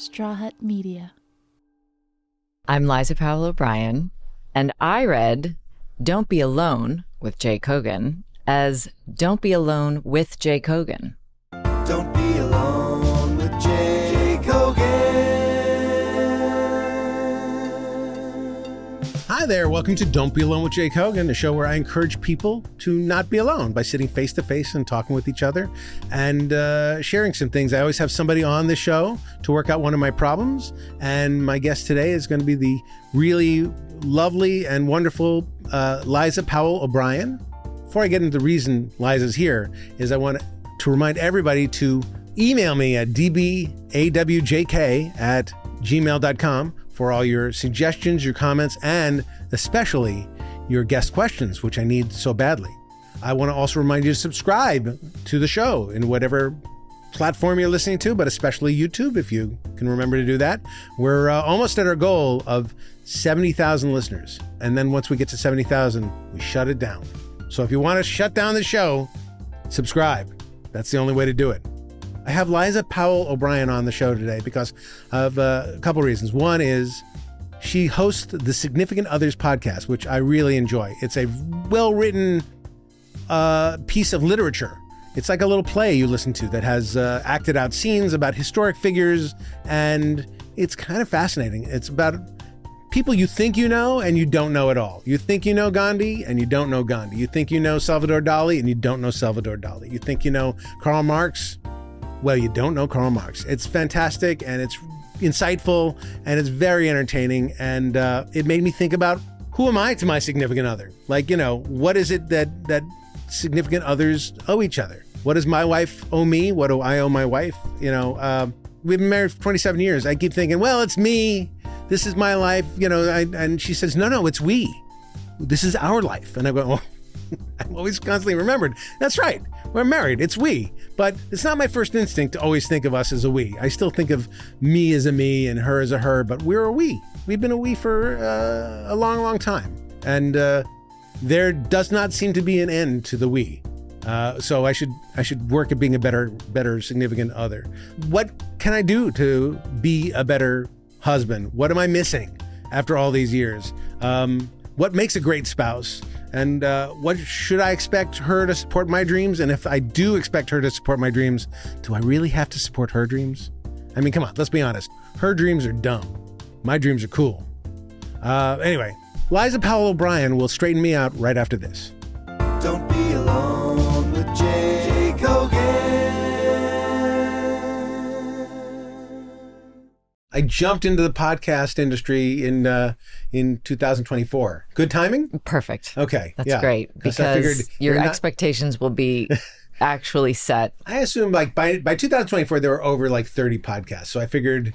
Straw Hut Media. I'm Liza Powel O'Brien, and I read Don't Be Alone with Jay Cogan as Don't Be Alone with Jay Cogan. Don't be alone with Jay Cogan. Hi there, welcome to Don't Be Alone with Jay Cogan, a show where I encourage people to not be alone by sitting face to face and talking with each other and sharing some things. I always have somebody on the show to work out one of my problems, and my guest today is going to be the really lovely and wonderful Liza Powel O'Brien. Before I get into the reason Liza's here, is I want to remind everybody to email me at dbawjk@gmail.com for all your suggestions, your comments, and especially your guest questions, which I need so badly. I want to also remind you to subscribe to the show in whatever platform you're listening to, but especially YouTube, if you can remember to do that. We're almost at our goal of 70,000 listeners. And then once we get to 70,000, we shut it down. So if you want to shut down the show, subscribe. That's the only way to do it. I have Liza Powel O'Brien on the show today because of a couple reasons. One is she hosts the Significant Others podcast, which I really enjoy. It's a well-written piece of literature. It's like a little play you listen to that has acted out scenes about historic figures, and it's kind of fascinating. It's about people you think you know and you don't know at all. You think you know Gandhi and you don't know Gandhi. You think you know Salvador Dali and you don't know Salvador Dali. You think you know Karl Marx. Well, you don't know Karl Marx. It's fantastic, and it's insightful, and it's very entertaining, and it made me think about, who am I to my significant other? Like, what is it that significant others owe each other? What does my wife owe me? What do I owe my wife? We've been married for 27 years. I keep thinking, well, it's me. This is my life. And she says, no, it's we. This is our life. And I go, well, I'm always constantly remembered. That's right. We're married. It's we. But it's not my first instinct to always think of us as a we. I still think of me as a me and her as a her, but we're a we. We've been a we for a long, long time. And there does not seem to be an end to the we. So I should work at being a better significant other. What can I do to be a better husband? What am I missing after all these years? What makes a great spouse? And what should I expect her to support my dreams? And if I do expect her to support my dreams, do I really have to support her dreams? I mean, come on, let's be honest. Her dreams are dumb. My dreams are cool. Anyway, Liza Powel O'Brien will straighten me out right after this. Don't be alone with Jay Cogan. I jumped into the podcast industry in 2024. Good timing? Perfect. Okay. That's great, because your expectations will be actually set. I assume by 2024, there were over 30 podcasts. So I figured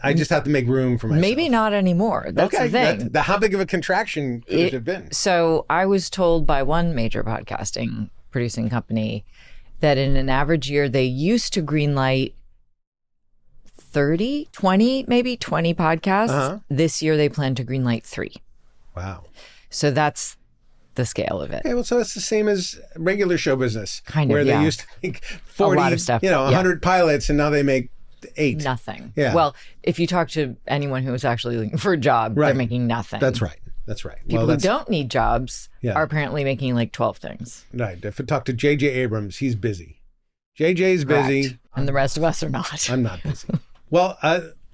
I just have to make room for myself. Maybe not anymore. That's the thing. How big of a contraction could it have been? So I was told by one major podcasting producing company that in an average year, they used to greenlight 20 podcasts. Uh-huh. This year, they plan to greenlight 3. Wow. So that's the scale of it. Okay, well, so it's the same as regular show business. Kind of, where they used to make 40, a lot of stuff. 100 pilots, and now they make 8. Nothing. Yeah. Well, if you talk to anyone who is actually looking for a job, they're making nothing. That's right. People who don't need jobs are apparently making 12 things. Right. If I talk to J.J. Abrams, he's busy. J.J.'s busy. Correct. And the rest of us are not. I'm not busy. Well,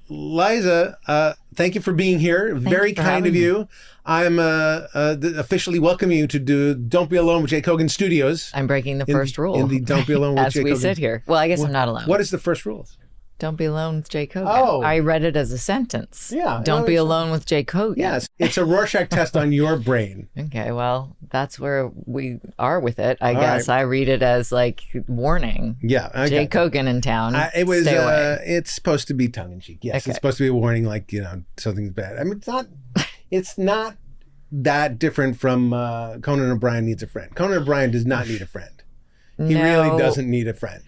Liza, thank you for being here. Very kind of you. I'm officially welcoming you to do Don't Be Alone with Jay Cogan Studios. I'm breaking the first rule. In the Don't Be Alone with Jay Cogan. As we sit here. Well, I guess I'm not alone. What is the first rule? Don't be alone with Jay Cogan. Oh. I read it as a sentence. Yeah. Don't be alone with Jay Cogan. Yes. It's a Rorschach test on your brain. Okay. Well, that's where we are with it. I guess I read it as warning. Yeah. Jay Cogan in town. It was, stay away. It's supposed to be tongue in cheek. Yes. Okay. It's supposed to be a warning, something's bad. I mean, it's not that different from Conan O'Brien Needs a Friend. Conan O'Brien does not need a friend. He really doesn't need a friend.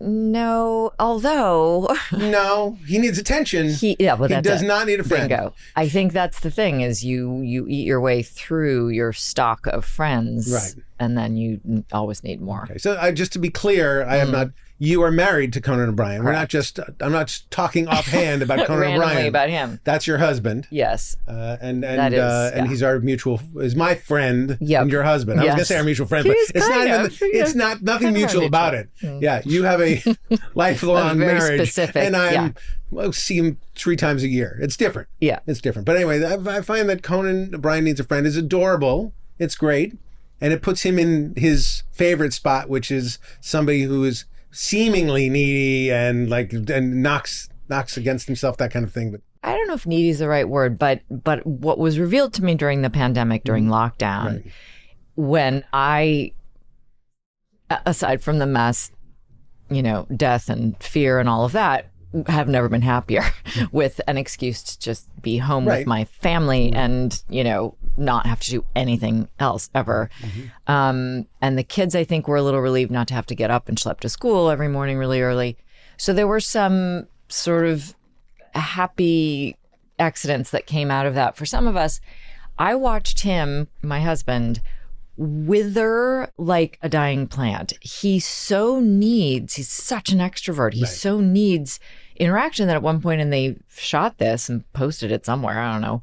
No, although... No, he needs attention. He does not need a friend. Bingo. I think that's the thing, is you eat your way through your stock of friends. Right. And then you always need more. Okay. So just to be clear, I have not you are married to Conan O'Brien. Correct. I'm not just talking offhand about Conan Randomly O'Brien. about him. That's your husband. Yes. And yeah. he's our is my friend Yep. and your husband. I was going to say our mutual friend, but He's it's not nothing mutual about it. Yeah, you have a lifelong very marriage, specific, and I see him 3 times a year. It's different. Yeah, it's different. But anyway, I find that Conan O'Brien Needs a Friend is adorable. It's great, and it puts him in his favorite spot, which is somebody who is seemingly needy and knocks against himself, that kind of thing. But I don't know if needy is the right word, but what was revealed to me during the pandemic, during lockdown, when I, aside from the mess, death and fear and all of that, have never been happier with an excuse to just be home with my family and, not have to do anything else ever. And the kids, I think, were a little relieved not to have to get up and schlep to school every morning really early. So there were some sort of happy accidents that came out of that. For some of us, I watched him, my husband, wither like a dying plant. He's such an extrovert. He so needs interaction that at one point, and they shot this and posted it somewhere, I don't know,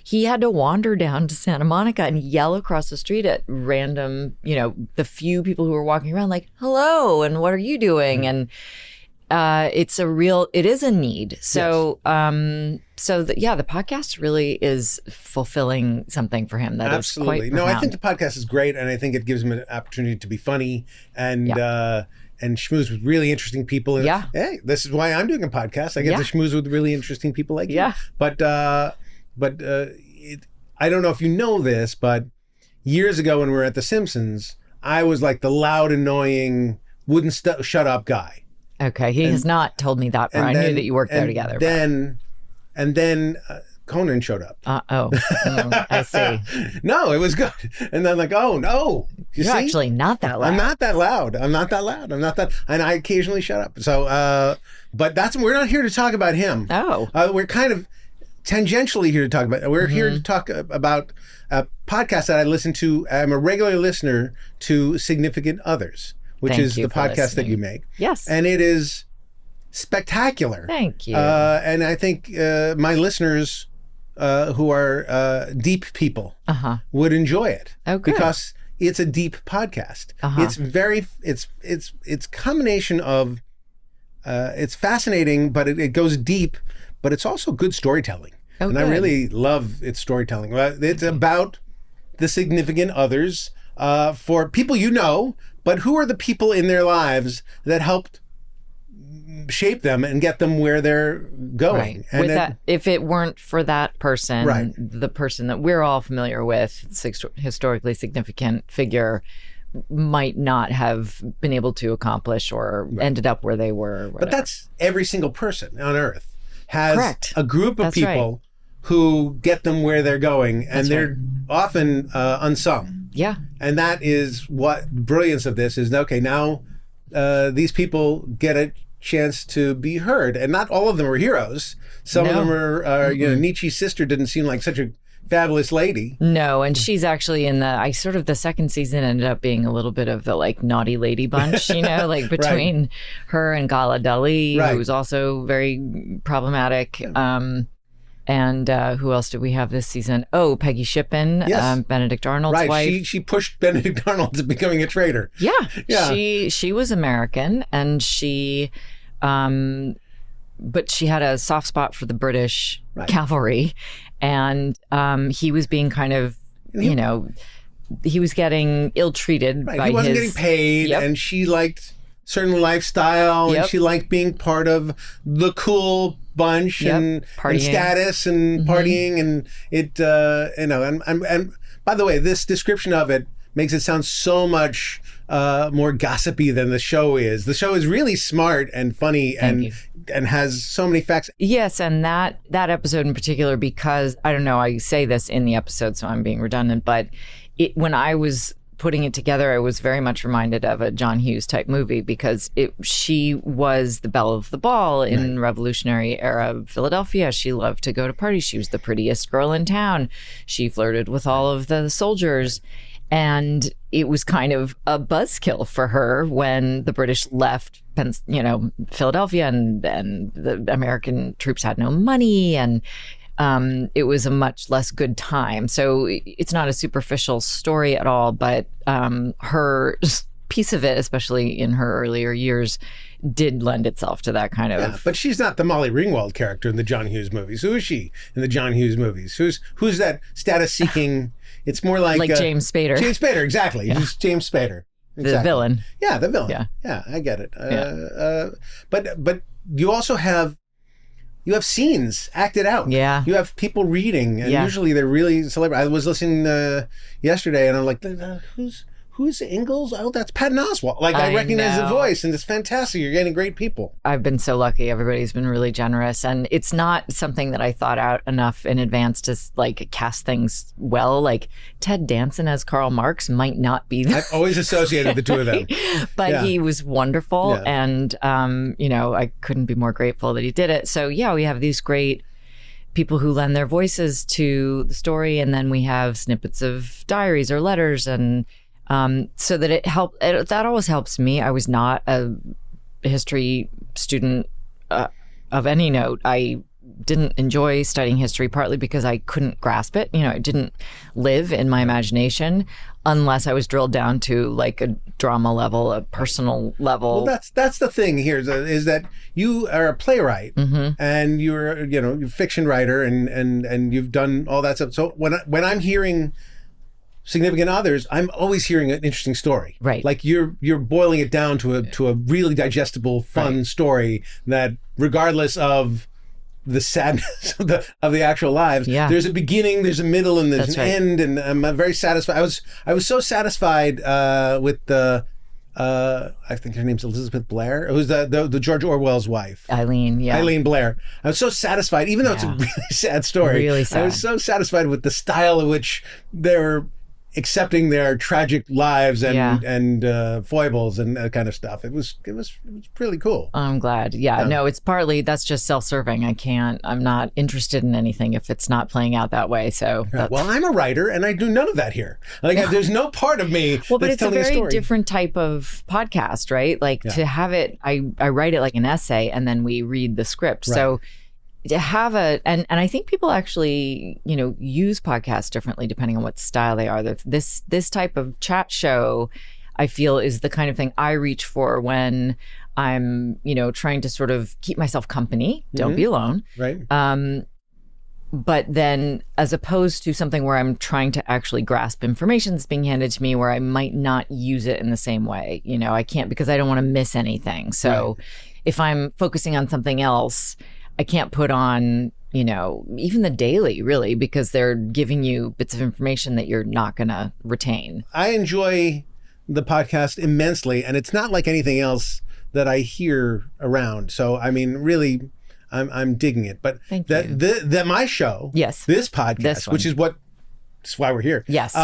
he had to wander down to Santa Monica and yell across the street at random, the few people who were walking around like, hello, and what are you doing? And it is a need. So, the podcast really is fulfilling something for him that absolutely. is quite No, profound. I think the podcast is great, and I think it gives him an opportunity to be funny and schmooze with really interesting people. And hey, this is why I'm doing a podcast. I get to schmooze with really interesting people like you. But I don't know if you know this, but years ago when we were at The Simpsons, I was like the loud, annoying, wouldn't shut up guy. Okay, he has not told me that, but I knew that you worked there together. And then Conan showed up. I see. No, it was good. And then oh no, You're actually not that loud. I'm not that loud. And I occasionally shut up. So, but we're not here to talk about him. Oh, we're kind of tangentially here to talk about. We're here to talk about a podcast that I listen to. I'm a regular listener to Significant Others, which is the podcast that you make. Yes. And it is spectacular. Thank you. And I think my listeners who are deep people would enjoy it. Oh, good. Because it's a deep podcast. It's combination of it's fascinating, but it goes deep, but it's also good storytelling. Oh, and good. I really love its storytelling. It's about the significant others for people but who are the people in their lives that helped shape them and get them where they're going. Right. And if it weren't for that person, the person that we're all familiar with, historically significant figure, might not have been able to accomplish or ended up where they were. But that's every single person on Earth has a group of That's people who get them where they're going, and they're often unsung. Yeah. And that is what the brilliance of this is. Okay, now these people get a chance to be heard, and not all of them are heroes. Some of them are Nietzsche's sister didn't seem like such a fabulous lady. No, and she's actually in the second season ended up being a little bit of the naughty lady bunch, between her and Gala Dali, who's also very problematic. And who else did we have this season? Oh, Peggy Shippen, Benedict Arnold's wife. She pushed Benedict Arnold to becoming a traitor. Yeah. She was American, and she, but she had a soft spot for the British cavalry, and he was being kind of, he was getting ill-treated by his... He wasn't getting paid, and she liked certain lifestyle, and she liked being part of the cool bunch and status and partying, and it and by the way, this description of it makes it sound so much more gossipy than the show is. The show is really smart and funny and has so many facts. Yes, and that episode in particular, because I don't know, I say this in the episode, so I'm being redundant, but when I was putting it together, I was very much reminded of a John Hughes type movie, because she was the belle of the ball in Revolutionary era Philadelphia. She loved to go to parties. She was the prettiest girl in town. She flirted with all of the soldiers. And it was kind of a buzzkill for her when the British left, Philadelphia, and the American troops had no money, and it was a much less good time. So it's not a superficial story at all, but her piece of it, especially in her earlier years, did lend itself to that kind of. Yeah, but she's not the Molly Ringwald character in the John Hughes movies. Who is she in the John Hughes movies? Who's that status-seeking? It's more like James Spader. James Spader, exactly. Yeah. Who's James Spader? Exactly. The villain. Yeah, the villain. Yeah, I get it. But you also have scenes acted out. Yeah. You have people reading, and usually they're really celebrity. I was listening yesterday, and I'm like, who's Ingalls? Oh, that's Patton Oswalt. Like, I recognize the voice, and it's fantastic. You're getting great people. I've been so lucky. Everybody's been really generous, and it's not something that I thought out enough in advance to like cast things well. Like Ted Danson as Karl Marx might not be. I've always associated the two of them, but he was wonderful, and I couldn't be more grateful that he did it. So we have these great people who lend their voices to the story, and then we have snippets of diaries or letters, and so that that always helps me. I was not a history student of any note. I didn't enjoy studying history, partly because I couldn't grasp it. It didn't live in my imagination unless I was drilled down to like a drama level, a personal level. Well, that's the thing here is that you are a playwright, and you're a fiction writer, and you've done all that stuff. So when I'm hearing significant others, I'm always hearing an interesting story. Right. Like you're boiling it down to a really digestible, fun story that, regardless of the sadness of the actual lives, there's a beginning, there's a middle, and there's end, and I'm very satisfied. I was so satisfied with the I think her name's Elizabeth Blair, who's the George Orwell's wife. Eileen Blair. I was so satisfied, even though it's a really sad story. Really sad. I was so satisfied with the style in which they're accepting their tragic lives and foibles and that kind of stuff. It was really cool. I'm glad. No, it's partly that's just self-serving. I'm not interested in anything if it's not playing out that way. So well, I'm a writer and I do none of that here. Like there's no part of me but that's it's a telling very story. different type of podcast, right? Like to have it, I write it like an essay and then we read the script. Right. So to have and I think people actually, use podcasts differently depending on what style they are. This type of chat show, I feel, is the kind of thing I reach for when I'm, trying to sort of keep myself company. Don't be alone. Right. But then as opposed to something where I'm trying to actually grasp information that's being handed to me where I might not use it in the same way. I can't, because I don't want to miss anything. So if I'm focusing on something else, I can't put on, even the daily, really, because they're giving you bits of information that you're not going to retain. I enjoy the podcast immensely, and it's not like anything else that I hear around. So, I mean, really, I'm digging it. But Thank you. My show, this podcast, which is that's why we're here. Yes,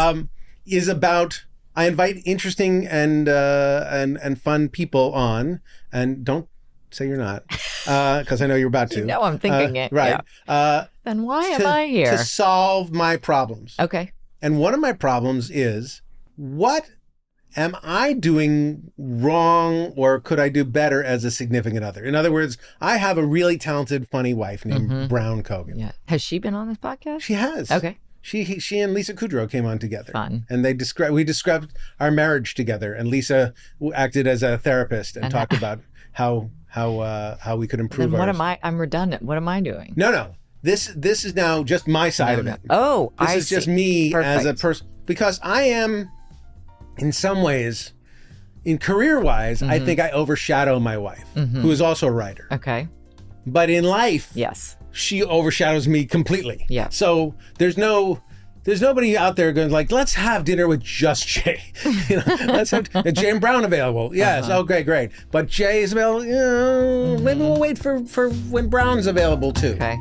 is about. I invite interesting and fun people on, and don't say you're not, because I know you're about to. I'm thinking it. Right. Yeah. Then why am I here? To solve my problems. Okay. And one of my problems is, what am I doing wrong, or could I do better as a significant other? In other words, I have a really talented, funny wife named Brown Cogan. Yeah. Has she been on this podcast? She has. Okay. She and Lisa Kudrow came on together. Fun. And we described our marriage together. And Lisa acted as a therapist and talked about how we could improve. Then I'm redundant. What am I doing? No. This is now just my side of it. Oh, this is just me as a person, because I am, in some ways, in career-wise, I think I overshadow my wife, who is also a writer. Okay. But in life, she overshadows me completely. Yeah. So there's nobody out there going like, let's have dinner with just Jay. Let's have Jay and Brown available. Yes. Oh, great. But Jay is available. Maybe we'll wait for when Brown's available too. Okay.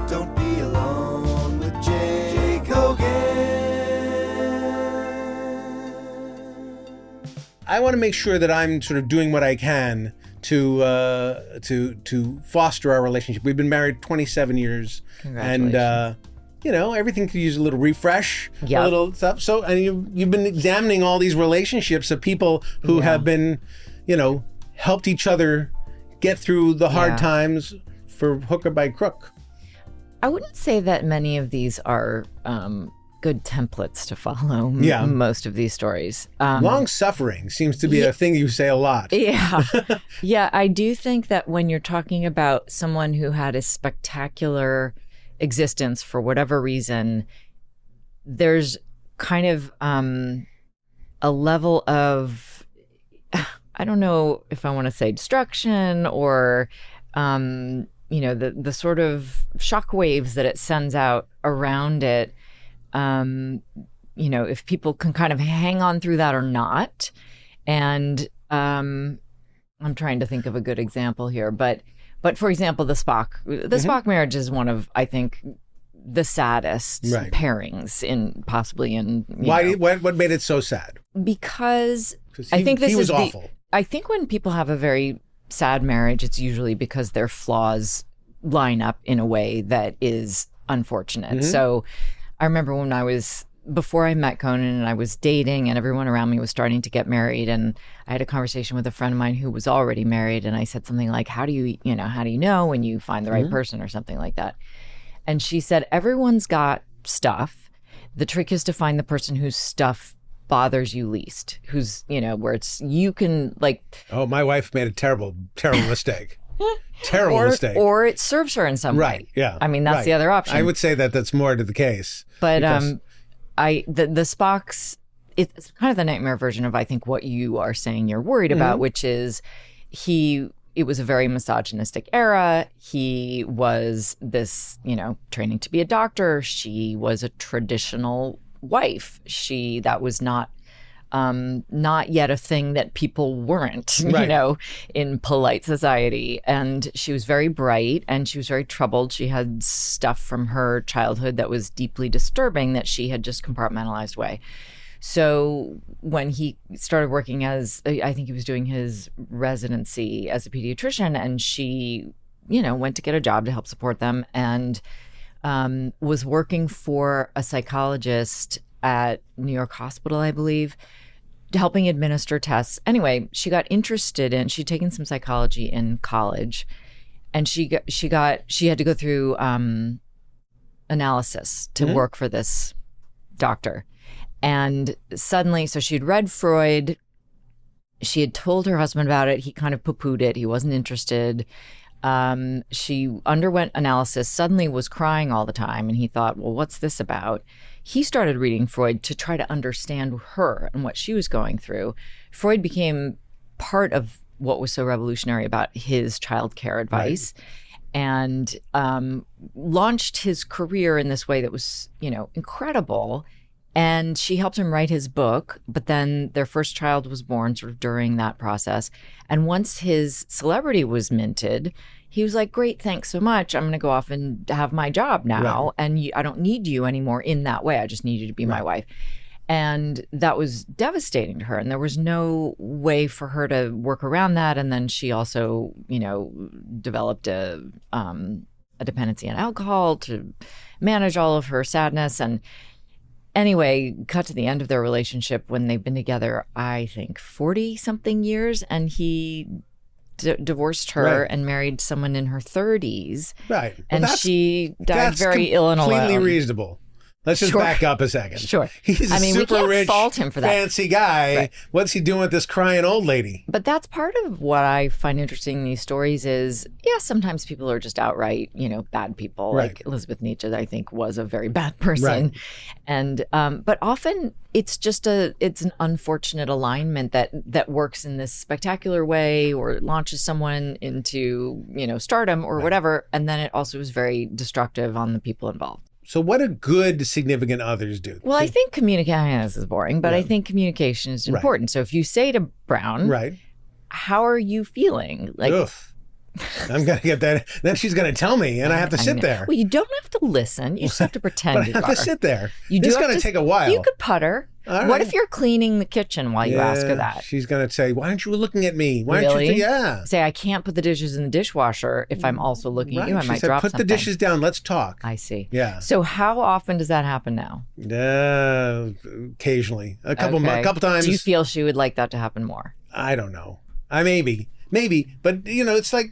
Don't be alone with Jay Kogan. I want to make sure that I'm sort of doing what I can to foster our relationship. We've been married 27 years, and everything could use a little refresh, a little stuff. So, and you've been examining all these relationships of people who have been, helped each other get through the hard times for hook or by crook. I wouldn't say that many of these are good templates to follow. Most of these stories. Long suffering seems to be a thing you say a lot. Yeah. Yeah, I do think that when you're talking about someone who had a spectacular existence for whatever reason, there's kind of a level of, I don't know if I want to say destruction or the sort of shock waves that it sends out around it, if people can kind of hang on through that or not. And I'm trying to think of a good example here, but for example, the Spock marriage is one of, I think, the saddest pairings possibly in. Why? What made it so sad? Because I think he was awful. I think when people have a very sad marriage, it's usually because their flaws line up in a way that is unfortunate. So I remember before I met Conan and I was dating and everyone around me was starting to get married, and I had a conversation with a friend of mine who was already married, and I said something like, how do you know when you find the right person or something like that? And she said, everyone's got stuff. The trick is to find the person whose stuff bothers you least, who's, where it's, you can like. Oh, my wife made a terrible, terrible mistake. Terrible mistake. Or it serves her in some way. Right, yeah. I mean, that's the other option. I would say that that's more to the case. But the Spock's, it's kind of the nightmare version of, I think, what you are saying you're worried about, which is it was a very misogynistic era. He was this, training to be a doctor. She was a traditional wife. That was not yet a thing that people weren't, in polite society. And she was very bright and she was very troubled. She had stuff from her childhood that was deeply disturbing that she had just compartmentalized away. So when he started working I think he was doing his residency as a pediatrician, and she, went to get a job to help support them, and was working for a psychologist at New York Hospital, I believe, helping administer tests. Anyway, she got interested she'd taken some psychology in college, and she had to go through analysis to work for this doctor. And suddenly, so she'd read Freud. She had told her husband about it. He kind of poo-pooed it. He wasn't interested. She underwent analysis, suddenly was crying all the time. And he thought, well, what's this about? He started reading Freud to try to understand her and what she was going through. Freud became part of what was so revolutionary about his childcare advice, and launched his career in this way that was, incredible. And she helped him write his book, but then their first child was born sort of during that process. And once his celebrity was minted, he was like, great, thanks so much. I'm going to go off and have my job now. And I don't need you anymore in that way. I just need you to be my wife. And that was devastating to her. And there was no way for her to work around that. And then she also, developed a dependency on alcohol to manage all of her sadness. And anyway, cut to the end of their relationship when they've been together, I think 40 something years, and he divorced her and married someone in her 30s. Right. Well, and she died very ill and alone. Completely reasonable. Let's just back up a second. Sure. He's a we can't rich, fault him for that. Fancy guy. Right. What's he doing with this crying old lady? But that's part of what I find interesting in these stories is, sometimes people are just outright, bad people. Right. Like Elizabeth Nietzsche, I think, was a very bad person. Right. And but often it's just it's an unfortunate alignment that works in this spectacular way, or launches someone into, stardom or whatever. And then it also is very destructive on the people involved. So what do good significant others do? Well, I think communication, this is boring, but I think communication is important. So if you say to Brown, how are you feeling? Like, I'm going to get that. Then she's going to tell me, and I have to sit there. Well, you don't have to listen. You just have to pretend I have to sit there. It's going to take a while. You could putter. All What right. if you're cleaning the kitchen while you ask her that? She's going to say, why aren't you looking at me? Why Really? aren't you? Yeah. Say, I can't put the dishes in the dishwasher if I'm also looking at you. I She might said, drop put something. the dishes down. Let's talk. I see. Yeah. So how often does that happen now? Occasionally. A couple times. Do you feel she would like that to happen more? I don't know. Maybe. But, it's like,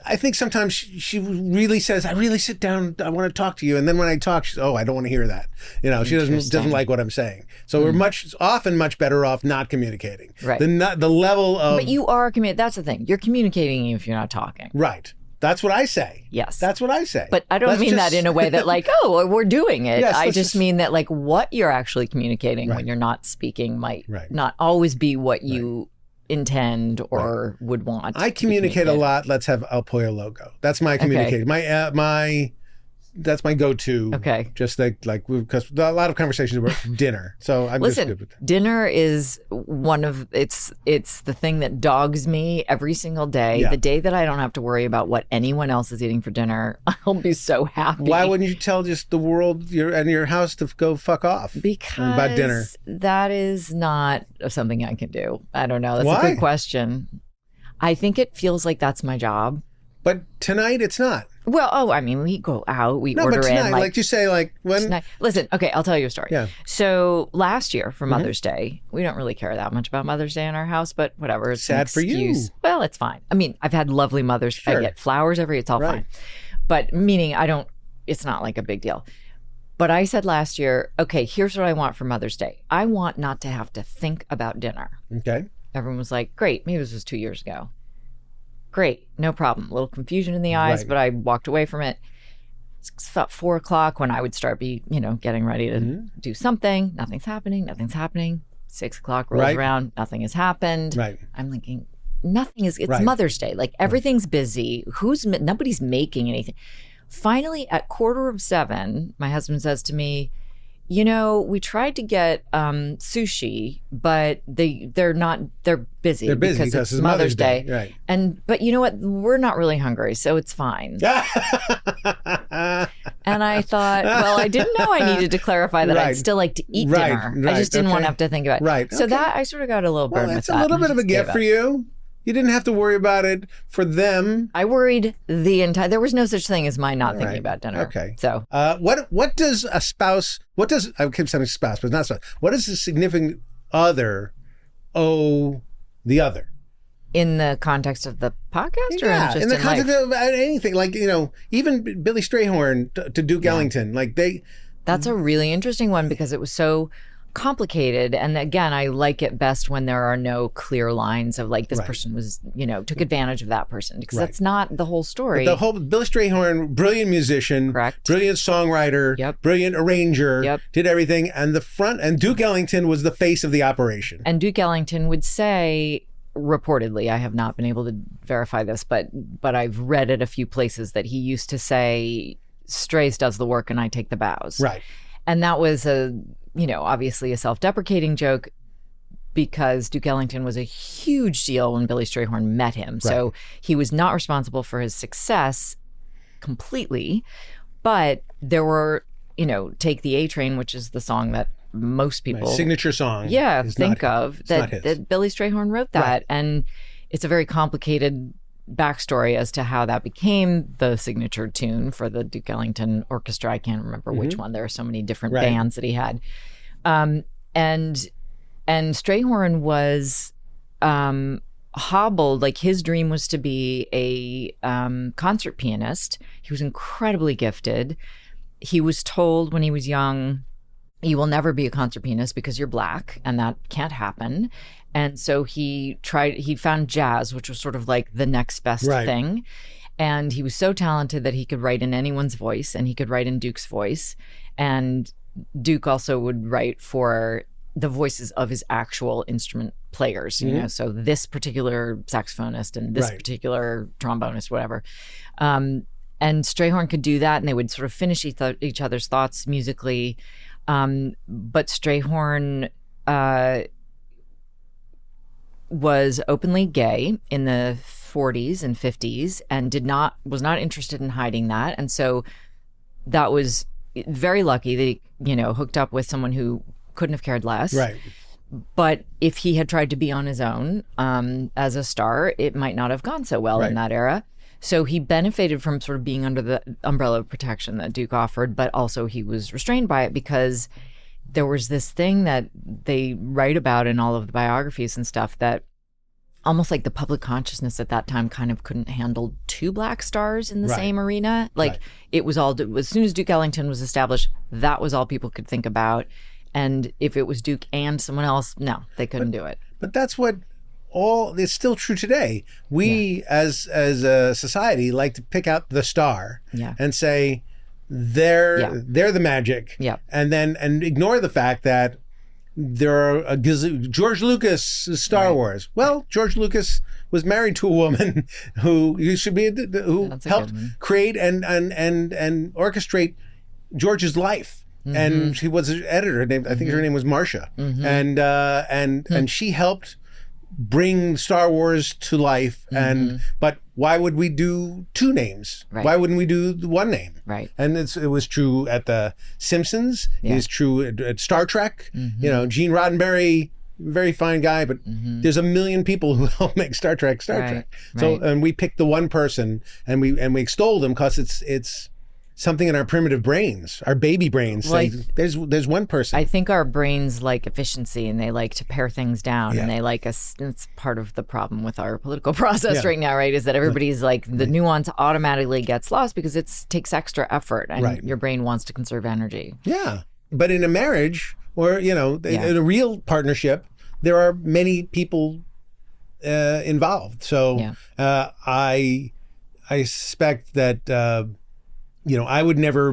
I think sometimes she really says, I really sit down, I want to talk to you. And then when I talk, she's, I don't want to hear that. She doesn't like what I'm saying. So we're often much better off not communicating. Right. The level of... But you are communicating. That's the thing. You're communicating if you're not talking. Right. That's what I say. Yes. That's what I say. But I don't mean that in a way that like, we're doing it. Yes, I let's just mean that like what you're actually communicating when you're not speaking might not always be what you intend or would want. I communicate a lot. Let's have El Pollo logo. That's my communicating. That's my go-to. Okay. Just because a lot of conversations about dinner. So I'm just good with that. Dinner is one of it's the thing that dogs me every single day. Yeah. The day that I don't have to worry about what anyone else is eating for dinner, I'll be so happy. Why wouldn't you tell just the world and your house to go fuck off? Because about dinner. That is not something I can do. I don't know. That's Why? a good question. I think it feels like that's my job. But tonight it's not. Well, we go out, we No, order but tonight, in. like you say, like when... Tonight. Listen, okay, I'll tell you a story. Yeah. So last year for Mother's Day, we don't really care that much about Mother's Day in our house, but whatever. It's Sad an for you. excuse. Well, it's fine. I've had lovely Mother's. Sure. I get flowers it's all fine. But meaning it's not like a big deal. But I said last year, okay, here's what I want for Mother's Day. I want not to have to think about dinner. Okay. Everyone was like, great. Maybe this was 2 years ago. Great. No problem. A little confusion in the eyes, but I walked away from it. It's about 4 o'clock when I would start getting ready to do something. Nothing's happening. 6 o'clock rolls around. Nothing has happened. Right. I'm thinking, nothing is, it's Mother's Day. Like everything's busy. Nobody's making anything. Finally, at 6:45, my husband says to me, we tried to get sushi, but they're busy. They're busy because it's Mother's Day. Right. But you know what? We're not really hungry, so it's fine. And I thought, well, I didn't know I needed to clarify that I'd still like to eat dinner. I just didn't want to have to think about it. Right. So that I sort of got a little burned with that. That's a little bit of a gift for you. You didn't have to worry about it for them. I worried there was no such thing as my not thinking about dinner. Okay. So what does a spouse, I keep saying spouse, but not spouse. What does a significant other owe the other? In the context of the podcast, Yeah, or just in the in context life? of anything, like, even Billy Strayhorn to Duke Ellington, like That's a really interesting one because it was so complicated. And again, I like it best when there are no clear lines of like this person was, took advantage of that person, because that's not the whole story. But the whole Billy Strayhorn, brilliant musician, brilliant songwriter, brilliant arranger, did everything. And Duke Ellington was the face of the operation. And Duke Ellington would say, reportedly, I have not been able to verify this, but I've read at a few places that he used to say, Strays does the work and I take the bows. Right. And that was obviously a self-deprecating joke, because Duke Ellington was a huge deal when Billy Strayhorn met him. Right. So he was not responsible for his success completely, but there were, Take the A Train, which is the song that most people... signature song. Think of, that Billy Strayhorn wrote that. Right. And it's a very complicated backstory as to how that became the signature tune for the Duke Ellington Orchestra. I can't remember which one. There are so many different bands that he had. And Strayhorn was hobbled. Like, his dream was to be a concert pianist. He was incredibly gifted. He was told when he was young, you will never be a concert pianist because you're Black, and that can't happen. And so he found jazz, which was sort of like the next best thing. And he was so talented that he could write in anyone's voice, and he could write in Duke's voice. And Duke also would write for the voices of his actual instrument players, so this particular saxophonist and this particular trombonist, whatever. And Strayhorn could do that, and they would sort of finish each other's thoughts musically. But Strayhorn was openly gay in the 40s and 50s, and was not interested in hiding that. And so that was very lucky that he, hooked up with someone who couldn't have cared less. Right. But if he had tried to be on his own as a star, it might not have gone so well in that era. So he benefited from sort of being under the umbrella of protection that Duke offered, but also he was restrained by it because there was this thing that they write about in all of the biographies and stuff that almost like the public consciousness at that time kind of couldn't handle two black stars in the same arena. Like it was all, as soon as Duke Ellington was established, that was all people could think about. And if it was Duke and someone else, no, they couldn't do it. But that's what it's still true today. We as a society like to pick out the star and say they're the magic. Yeah. And ignore the fact that there are George Lucas Star Wars. Well, George Lucas was married to a woman who helped create and orchestrate George's life. Mm-hmm. And she was an editor. I think her name was Marcia. Mm-hmm. And she helped bring Star Wars to life. But why would we do two names? Right. Why wouldn't we do one name? Right. And it was true at the Simpsons. It was true at Star Trek. You know, Gene Roddenberry, very fine guy, but there's a million people who help make Star Trek. So and we picked the one person and we extol them because it's something in our primitive brains, our baby brains. Well, there's one person. I think our brains like efficiency and they like to pare things down and they like us. It's part of the problem with our political process right now, right? Is that everybody's like the nuance automatically gets lost because it takes extra effort and your brain wants to conserve energy. Yeah. But in a marriage or, in a real partnership, there are many people involved. So I suspect that, I would never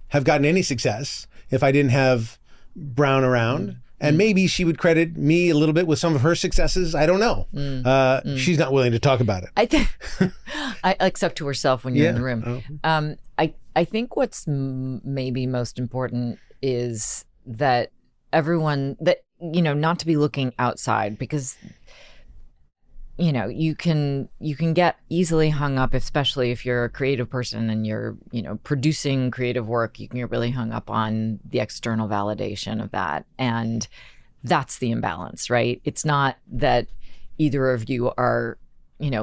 have gotten any success if I didn't have Brown around. And maybe she would credit me a little bit with some of her successes. I don't know. She's not willing to talk about it. Except to herself when you're in the room. I think what's maybe most important is that everyone, not to be looking outside because you can get easily hung up, especially if you're a creative person and you're, producing creative work, you can get really hung up on the external validation of that. And that's the imbalance, right? It's not that either of you are,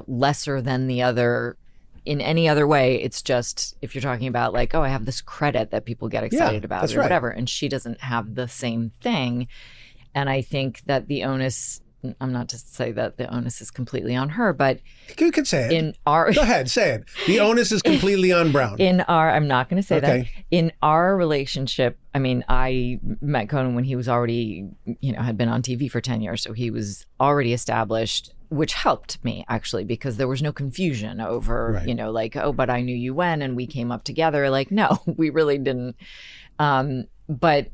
lesser than the other in any other way. It's just, if you're talking about like, oh, I have this credit that people get excited about or whatever, and she doesn't have the same thing. And I think that the onus, I'm not to say that the onus is completely on her, but you can say it. Go ahead, say it. The onus is completely on Brown. I'm not going to say that. In our relationship, I mean, I met Conan when he was already, had been on TV for 10 years. So he was already established, which helped me actually, because there was no confusion over, like, oh, but I knew you when, and we came up together. Like, no, we really didn't. But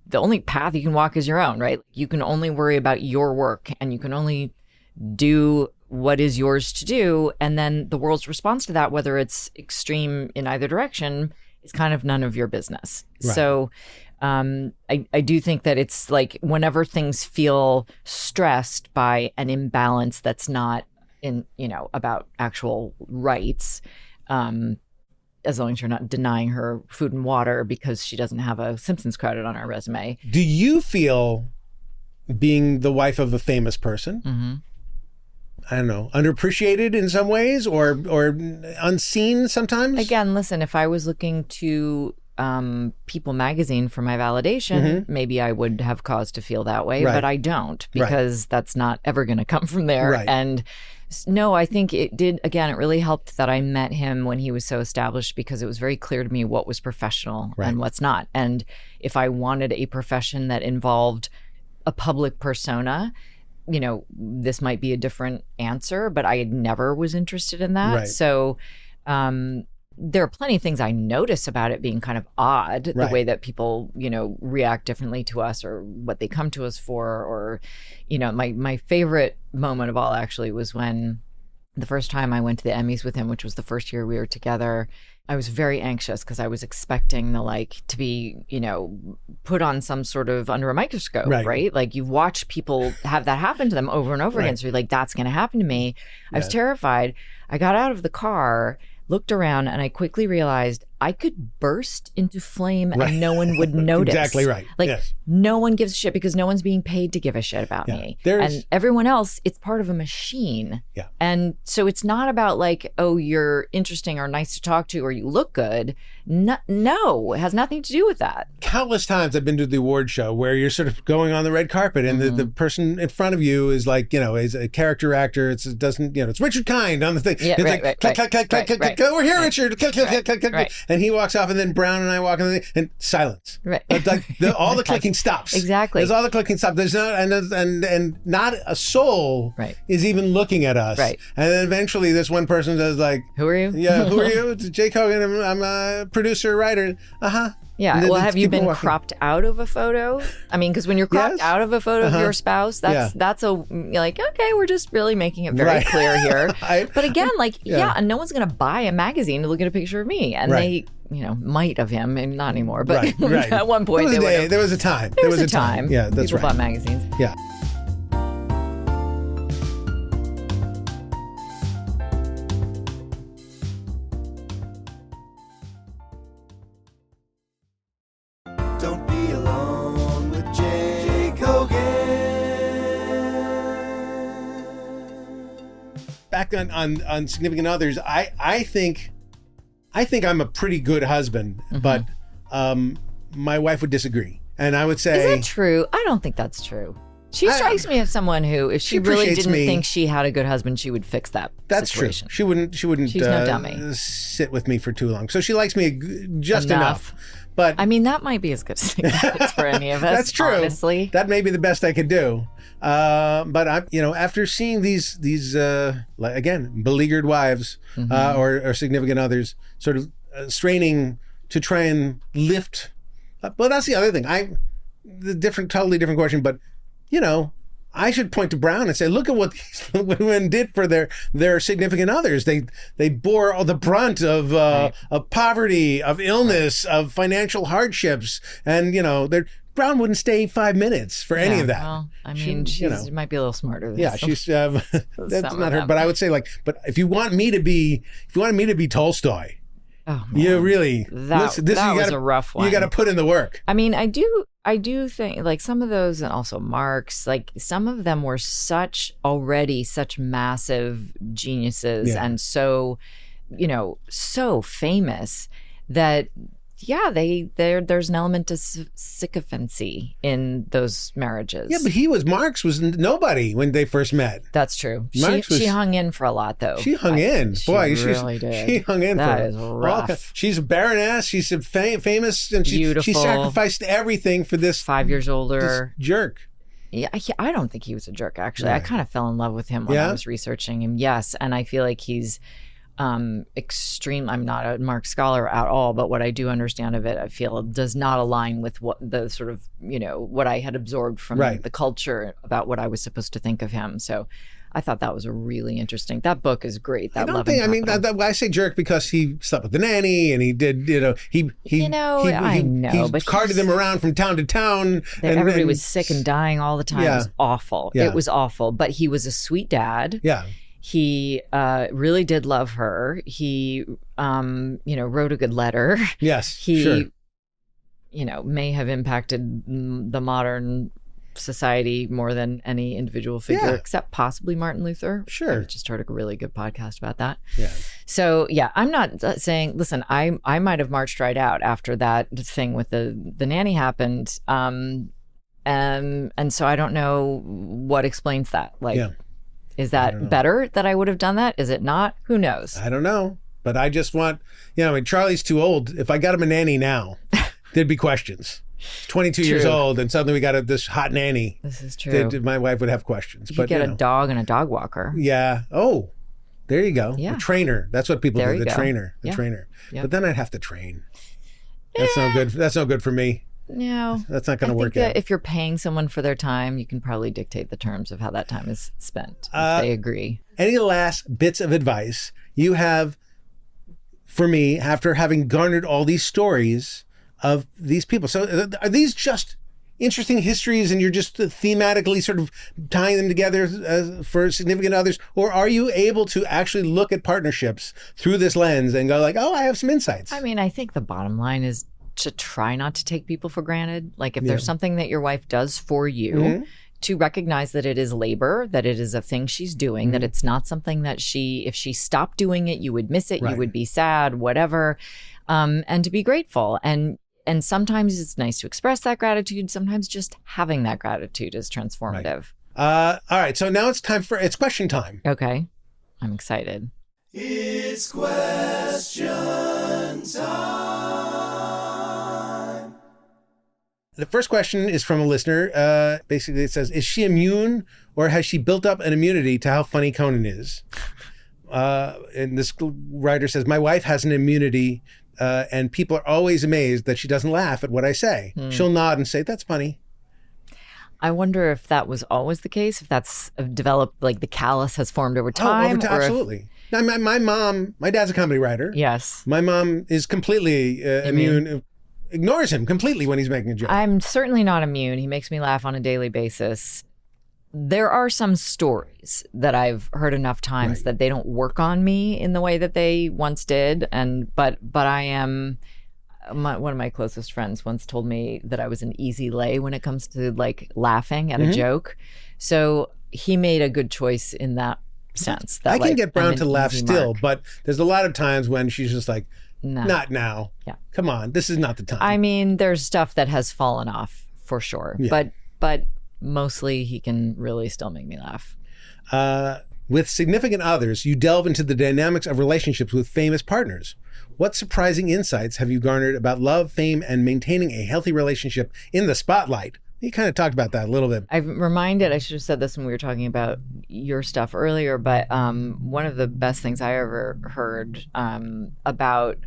the only path you can walk is your own, right? You can only worry about your work and you can only do what is yours to do. And then the world's response to that, whether it's extreme in either direction, is kind of none of your business. Right. So I do think that it's like whenever things feel stressed by an imbalance that's not about actual rights, as long as you're not denying her food and water because she doesn't have a Simpsons credit on her resume. Do you feel being the wife of a famous person, I don't know, underappreciated in some ways or unseen sometimes? Again, listen, if I was looking to People magazine for my validation, maybe I would have cause to feel that way, but I don't because that's not ever going to come from there. Right. And no, I think it did. Again, it really helped that I met him when he was so established because it was very clear to me what was professional and what's not. And if I wanted a profession that involved a public persona, this might be a different answer, but I never was interested in that. Right. So there are plenty of things I notice about it being kind of odd, the way that people, react differently to us or what they come to us for. Or, my favorite moment of all actually was when the first time I went to the Emmys with him, which was the first year we were together. I was very anxious because I was expecting to be, put on some sort of under a microscope, right? Like you watch people have that happen to them over and over again. So you're like, that's going to happen to me. I was terrified. I got out of the car, looked around, and I quickly realized I could burst into flame and no one would notice. Exactly right. Like Yes. no one gives a shit because no one's being paid to give a shit about me. And everyone else, it's part of a machine. Yeah. And so it's not about like, oh, you're interesting or nice to talk to or you look good. No, it has nothing to do with that. Countless times I've been to the award show where you're sort of going on the red carpet and the person in front of you is like, is a character actor. It's Richard Kind on the thing. Yeah, it's click, over here, Richard. Click. And he walks off, and then Brown and I walk in, and silence. Right. All the clicking stops. Exactly. There's all the clicking stops. There's not, and not a soul is even looking at us. Right. And then eventually, this one person does like, "Who are you? Yeah, who are you? It's Jake Hogan. I'm a producer, writer. Yeah. Well, have you been cropped out of a photo? I mean, because when you're cropped out of a photo of your spouse, that's you're like, okay, we're just really making it very clear here. But again, and no one's going to buy a magazine to look at a picture of me. And they, might of him, and not anymore. But at one point, there was a time. There was a time. Yeah, that's People bought magazines. Yeah. Don't be alone with Jake Hogan. Back on significant others, I think I'm a pretty good husband, but my wife would disagree, and I would say, is that true? I don't think that's true. She strikes me as someone who, if she really didn't think she had a good husband, she would fix that. That's situation. True. She wouldn't. She's no dummy. Sit with me for too long, so she likes me just enough. But I mean, that might be as good as it gets for any of us. That's true. Honestly, that may be the best I could do. But I'm, after seeing these again, beleaguered wives or significant others, sort of straining to try and lift. Well, that's the other thing. Totally different question, but I should point to Brown and say, look at what these women did for their significant others. They bore all the brunt of poverty, of illness, of financial hardships, and Brown wouldn't stay 5 minutes for any of that. Well, I mean, she might be a little smarter than yeah, she's that's not her. But I would say, but if you want me to be Tolstoy, you really that was a rough one. You got to put in the work. I mean, I do think some of those, and also Marx, some of them were already such massive geniuses and so famous that there's an element of sycophancy in those marriages. Yeah, but Marx was nobody when they first met. That's true. She hung in for a lot, though. She hung in. Boy, she really did. She hung in. That is rough. She's a baroness. She's famous, and she sacrificed everything for this 5 years older jerk. Yeah, I don't think he was a jerk, actually. Right. I kind of fell in love with him when I was researching him. Yes, and I feel like he's extreme. I'm not a Marx scholar at all, but what I do understand of it, I feel does not align with what the sort of, what I had absorbed from the culture about what I was supposed to think of him. So I thought that was a really interesting. That book is great. I I say jerk because he slept with the nanny and he did, he but carted them around from town to town. And everybody was sick and dying all the time. It was awful. Yeah. It was awful. But he was a sweet dad. Yeah. He really did love her. He, wrote a good letter. Yes, he, may have impacted the modern society more than any individual figure, except possibly Martin Luther. Sure. I just heard a really good podcast about that. Yeah. So, I'm not saying, listen, I might have marched right out after that thing with the nanny happened. And so I don't know what explains that. Is that better that I would have done that? Is it not? Who knows? I don't know. But I just want, Charlie's too old. If I got him a nanny now, there'd be questions. 22 years old, and suddenly we got this hot nanny. This is true. My wife would have questions. You get a dog and a dog walker. Yeah. Oh, there you go. Yeah. A trainer. That's what people do. The go. trainer. The trainer. Yep. But then I'd have to train. That's no good. That's no good for me. No, that's not going to work out. If you're paying someone for their time, you can probably dictate the terms of how that time is spent if they agree. Any last bits of advice you have for me after having garnered all these stories of these people? So are these just interesting histories and you're just thematically sort of tying them together for significant others? Or are you able to actually look at partnerships through this lens and go like, oh, I have some insights? I mean, I think the bottom line is to try not to take people for granted. Like if there's something that your wife does for you, to recognize that it is labor, that it is a thing she's doing, that it's not something that if she stopped doing it, you would miss it, you would be sad, whatever, and to be grateful. And sometimes it's nice to express that gratitude. Sometimes just having that gratitude is transformative. All right. So now it's question time. Okay. I'm excited. It's question time. The first question is from a listener. Basically, it says, is she immune or has she built up an immunity to how funny Conan is? And this writer says, my wife has an immunity and people are always amazed that she doesn't laugh at what I say. She'll nod and say, that's funny. I wonder if that was always the case, if that's developed, like the callus has formed over time. Absolutely. Now, my mom, my dad's a comedy writer. Yes. My mom is completely immune. Ignores him completely when he's making a joke. I'm certainly not immune. He makes me laugh on a daily basis. There are some stories that I've heard enough times that they don't work on me in the way that they once did. But I am, one of my closest friends once told me that I was an easy lay when it comes to like laughing at a joke. So he made a good choice in that sense. That, I can get Brown to laugh still, but there's a lot of times when she's just like, no. Not now. Yeah. Come on. This is not the time. I mean, there's stuff that has fallen off for sure. Yeah. But mostly he can really still make me laugh. With significant others, you delve into the dynamics of relationships with famous partners. What surprising insights have you garnered about love, fame, and maintaining a healthy relationship in the spotlight? You kind of talked about that a little bit. I'm reminded, I should have said this when we were talking about your stuff earlier, but one of the best things I ever heard about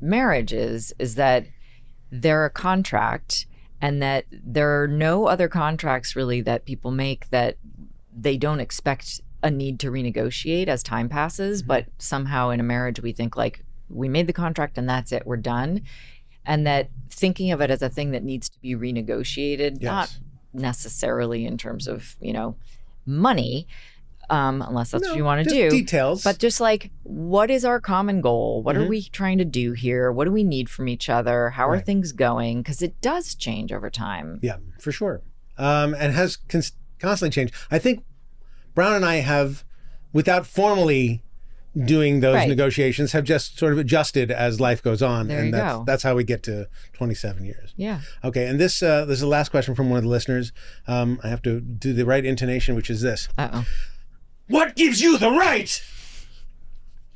marriages is that they're a contract and that there are no other contracts really that people make that they don't expect a need to renegotiate as time passes. But somehow in a marriage, we think like we made the contract and that's it, we're done. And that thinking of it as a thing that needs to be renegotiated, not necessarily in terms of, money, unless that's what you want to do. Details. But just like, what is our common goal? What are we trying to do here? What do we need from each other? How are things going? Because it does change over time. Yeah, for sure. And has constantly changed. I think Brown and I have, without formally doing those negotiations, have just sort of adjusted as life goes on. There you go. That's how we get to 27 years. Yeah. Okay, and this is the last question from one of the listeners. I have to do the right intonation, which is this. Uh-oh. What gives you the right?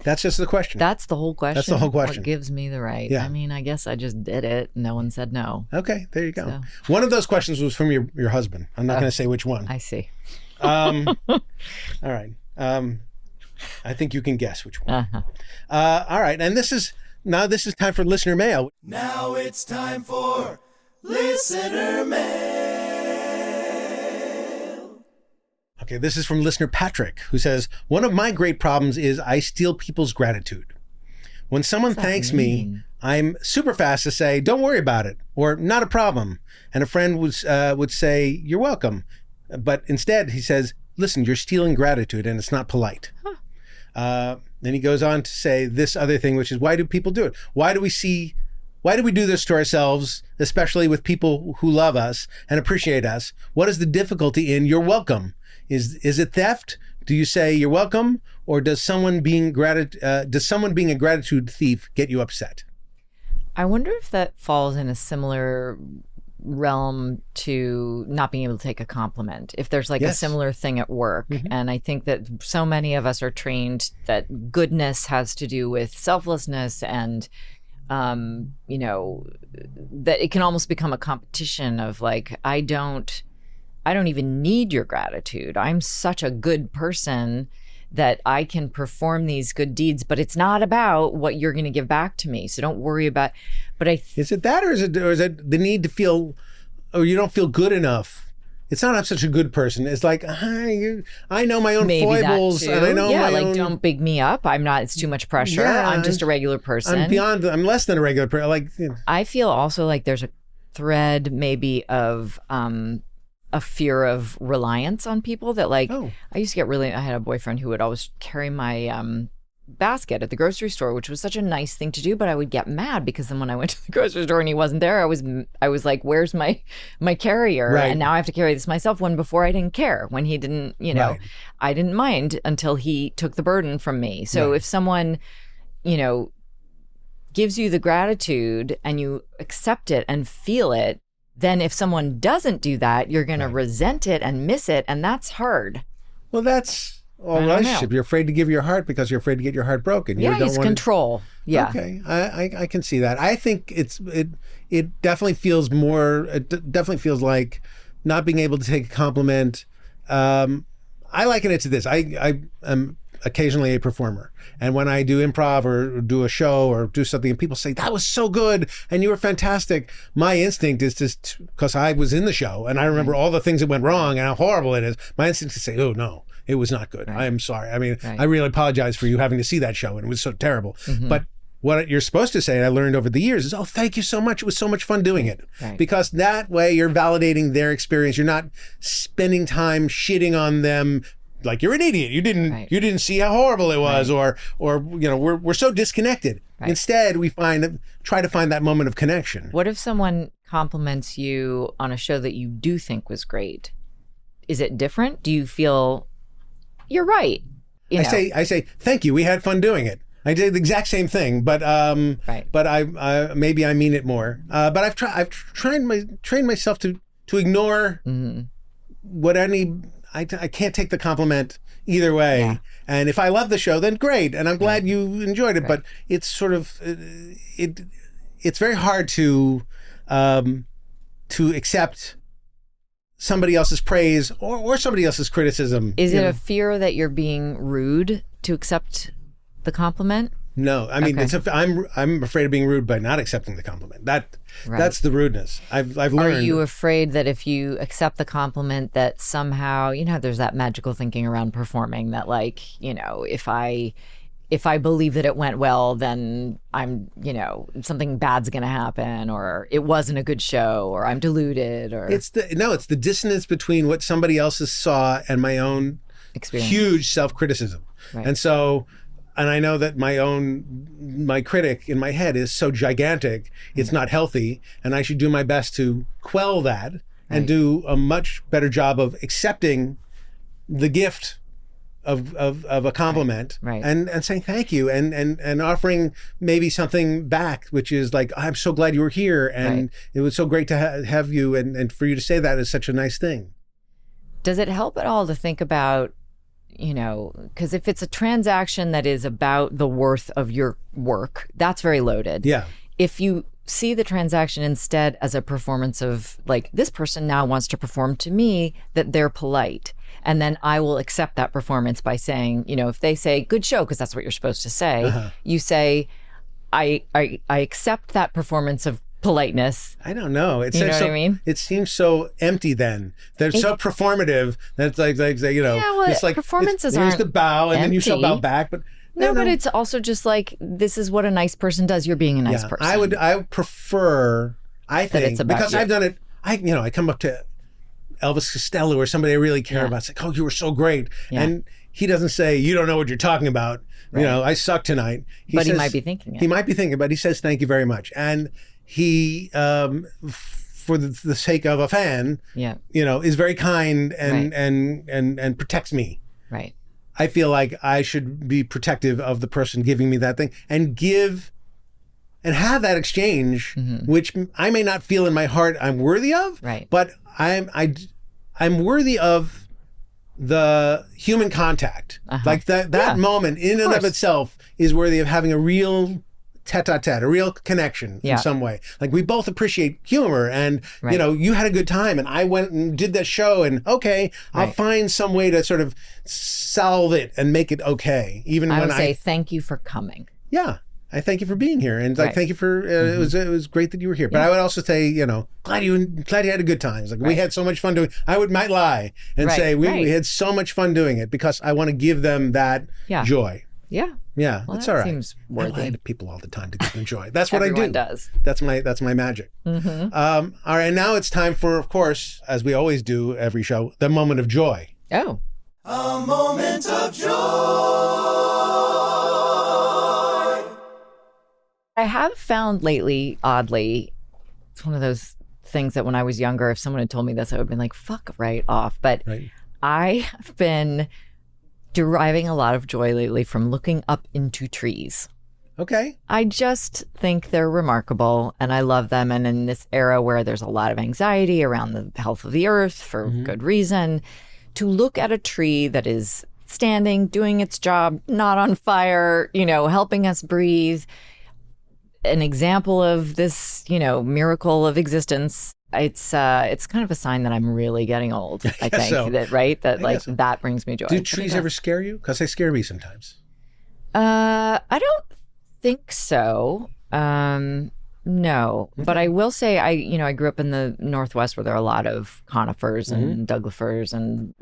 That's just the question. That's the whole question? That's the whole question. What gives me the right? Yeah. I mean, I guess I just did it. No one said no. Okay, there you go. So. One of those questions was from your husband. I'm not going to say which one. I see. All right. I think you can guess which one. All right. And this is time for listener mail. Now it's time for listener mail. Okay. This is from listener Patrick, who says, one of my great problems is I steal people's gratitude. When someone thanks me, I'm super fast to say, don't worry about it, or not a problem. And a friend would say, you're welcome. But instead he says, listen, you're stealing gratitude and it's not polite. Then he goes on to say this other thing, which is, why do people do it? Why do we do this to ourselves, especially with people who love us and appreciate us? What is the difficulty in you're welcome? Is it theft? Do you say you're welcome? Or does someone being a gratitude thief get you upset? I wonder if that falls in a similar realm to not being able to take a compliment, if there's like a similar thing at work. And I think that so many of us are trained that goodness has to do with selflessness and that it can almost become a competition of like, I don't even need your gratitude. I'm such a good person that I can perform these good deeds, but it's not about what you're going to give back to me. So don't worry about. But is it that, or is it the need to feel, or you don't feel good enough? It's not I'm such a good person. It's like I know my own foibles, and I know my own. Don't big me up. I'm not. It's too much pressure. I'm just a regular person. I'm less than a regular person. Like I feel also like there's thread maybe of a fear of reliance on people that like, I used to get I had a boyfriend who would always carry my basket at the grocery store, which was such a nice thing to do, but I would get mad because then when I went to the grocery store and he wasn't there, I was like, where's my carrier? Right. And now I have to carry this myself, when before I didn't care, when he didn't, Right. I didn't mind until he took the burden from me. So if someone, gives you the gratitude and you accept it and feel it, then if someone doesn't do that, you're going to resent it and miss it. And that's hard. Well, that's all relationship. You're afraid to give your heart because you're afraid to get your heart broken. Yeah, it's control. Yeah. Okay, I can see that. I think it definitely feels more. It definitely feels like not being able to take a compliment. I liken it to this. I am occasionally a performer, and when I do improv or do a show or do something, and people say that was so good and you were fantastic, my instinct is just because I was in the show and I remember all the things that went wrong and how horrible it is. My instinct is to say, oh no, it was not good. I am sorry. I mean, I really apologize for you having to see that show and it was so terrible. But what you're supposed to say, and I learned over the years, is, oh, thank you so much. It was so much fun doing it. Because that way you're validating their experience. You're not spending time shitting on them like you're an idiot. You didn't see how horrible it was, or we're so disconnected. Instead, we try to find that moment of connection. What if someone compliments you on a show that you do think was great? Is it different? Do you feel you're right? I say thank you. We had fun doing it. I did the exact same thing, but I maybe I mean it more. But I've trained myself to ignore what I can't take the compliment either way. Yeah. And if I love the show, then great, and I'm glad you enjoyed it. But it's sort of it's very hard to accept somebody else's praise or somebody else's criticism. Is it a fear that you're being rude to accept the compliment? No, I mean, I'm afraid of being rude by not accepting the compliment. That's the rudeness. I've learned. Are you afraid that if you accept the compliment that somehow, there's that magical thinking around performing that like, if I believe that it went well, then I'm, something bad's going to happen, or it wasn't a good show, or I'm deluded, or it's the dissonance between what somebody else saw and my own experience. Huge self-criticism. And I know that my critic in my head is so gigantic, it's not healthy, and I should do my best to quell that and do a much better job of accepting the gift of a compliment and saying thank you and offering maybe something back, which is like, I'm so glad you were here and it was so great to have you, and for you to say that is such a nice thing. Does it help at all to think about, because if it's a transaction that is about the worth of your work, that's very loaded. Yeah. If you see the transaction instead as a performance of like, this person now wants to perform to me that they're polite, and then I will accept that performance by saying, if they say good show, because that's what you're supposed to say, you say, I accept that performance of politeness. I don't know. You know what I mean? It seems so empty then. They're so performative that it's like it's like performances here's aren't the bow, and empty. then you shall bow back. But but it's also just like, this is what a nice person does. You're being a nice person. I would prefer, I think, because I've done it. I come up to Elvis Costello or somebody I really care about. It's like, oh, you were so great. Yeah. And he doesn't say, you don't know what you're talking about. I suck tonight. He might be thinking it. He might be thinking, but he says, thank you very much. And he, for the sake of a fan, is very kind and protects me. Right. I feel like I should be protective of the person giving me that thing and have that exchange, which I may not feel in my heart I'm worthy of, but I'm worthy of the human contact. Like that moment in and of itself is worthy of having a real tete-a-tete, a real connection in some way. Like, we both appreciate humor, and you had a good time, and I went and did that show, and I'll find some way to sort of solve it and make it okay. Even I when would say thank you for coming. Yeah, I thank you for being here, and thank you for it was great that you were here. But I would also say, glad you had a good time. It's like, we had so much fun doing. I might lie and say we had so much fun doing it, because I want to give them that joy. Yeah. Yeah, Well, it's that all right. seems I lie worthy. to people all the time to give them joy. That's what I do. Everyone does. That's my magic. All right, now it's time for, of course, as we always do every show, the moment of joy. Oh. A moment of joy. I have found lately, oddly, it's one of those things that when I was younger, if someone had told me this, I would have been like, fuck right off. But Right. I have been deriving a lot of joy lately from looking up into trees. Okay. I just think they're remarkable and I love them. And in this era where there's a lot of anxiety around the health of the earth for good reason, to look at a tree that is standing, doing its job, not on fire, helping us breathe, an example of this, miracle of existence. It's kind of a sign that I'm really getting old. I think so. That brings me joy. Do trees ever scare you? Because they scare me sometimes. I don't think so. No, but I will say I grew up in the Northwest where there are a lot of conifers and Douglasfers and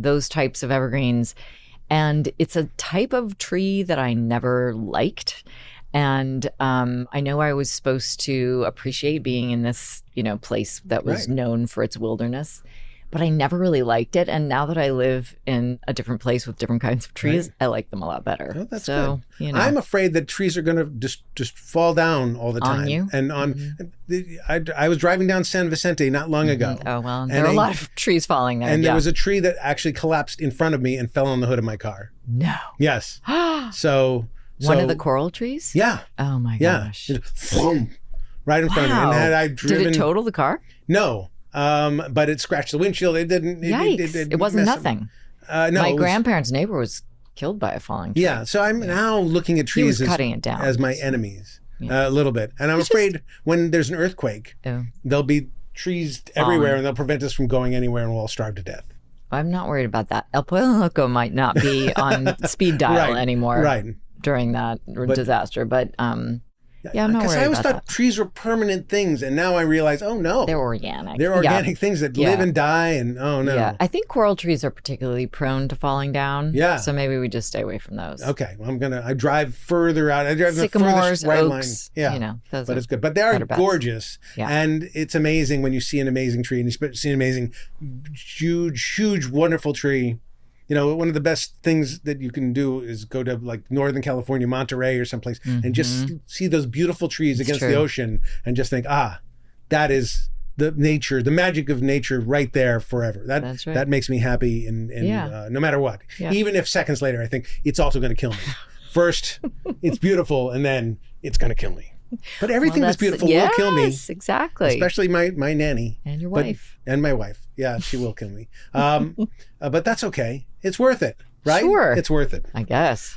those types of evergreens, and it's a type of tree that I never liked. And I know I was supposed to appreciate being in this, place that was known for its wilderness, but I never really liked it. And now that I live in a different place with different kinds of trees, I like them a lot better. Oh, that's good. I'm afraid that trees are going to just fall down all the time. On you? And I was driving down San Vicente not long ago. Oh, well, there are a lot of trees falling there. And there was a tree that actually collapsed in front of me and fell on the hood of my car. No. Yes. So one of the coral trees? Yeah. Oh my Yeah. gosh. Right in front of me. And had I driven, did it total the car? No. But it scratched the windshield. It didn't. Yikes. It wasn't nothing. No. My grandparents' neighbor was killed by a falling tree. Yeah. So I'm now looking at He was trees cutting it down. as my enemies a little bit. And I'm afraid when there's an earthquake, there'll be trees everywhere and they'll prevent us from going anywhere and we'll all starve to death. I'm not worried about that. El Pollo Loco might not be on speed dial anymore during that disaster. But I'm not worried about that. Because I always thought trees were permanent things, and now I realize, oh no, they're organic. They're organic things that live and die, and oh no. Yeah, I think coral trees are particularly prone to falling down. Yeah. So maybe we just stay away from those. Okay, well, I drive further out. I drive Sycamores, the furthest right oaks, line. Yeah, but it's good. But they are gorgeous, and it's amazing when you see an amazing tree, and you see an amazing, huge, wonderful tree. One of the best things that you can do is go to like Northern California, Monterey or someplace and just see those beautiful trees against the ocean and just think, that is the magic of nature right there forever. That's right. That makes me happy and no matter what. Yeah. Even if seconds later, I think it's also going to kill me. First, it's beautiful and then it's going to kill me. But everything that's beautiful will kill me. Yes, exactly. Especially my nanny. And your wife. And my wife. Yeah, she will kill me. But that's okay. It's worth it, right? Sure. It's worth it. I guess.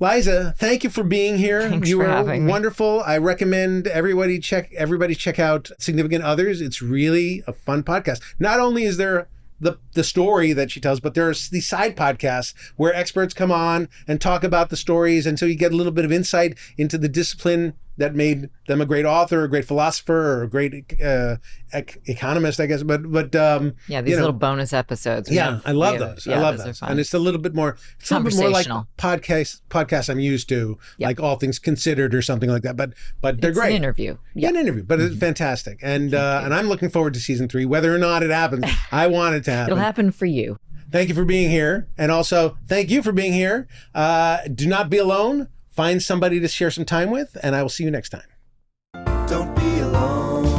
Liza, thank you for being here. Thanks you for were having me. wonderful. I recommend everybody check out Significant Others. It's really a fun podcast. Not only is there the story that she tells, but there's these side podcasts where experts come on and talk about the stories, and so you get a little bit of insight into the discipline that made them a great author, a great philosopher, or a great economist, I guess. But these little bonus episodes. I love those. I love those. And it's a little bit more like podcasts I'm used to, like All Things Considered or something like that. But they're great. An interview. Yeah, an interview. But it's fantastic. And I'm looking forward to season 3, whether or not it happens. I want it to happen. It'll happen for you. Thank you for being here. And also, thank you for being here. Do not be alone. Find somebody to share some time with, and I will see you next time. Don't be alone.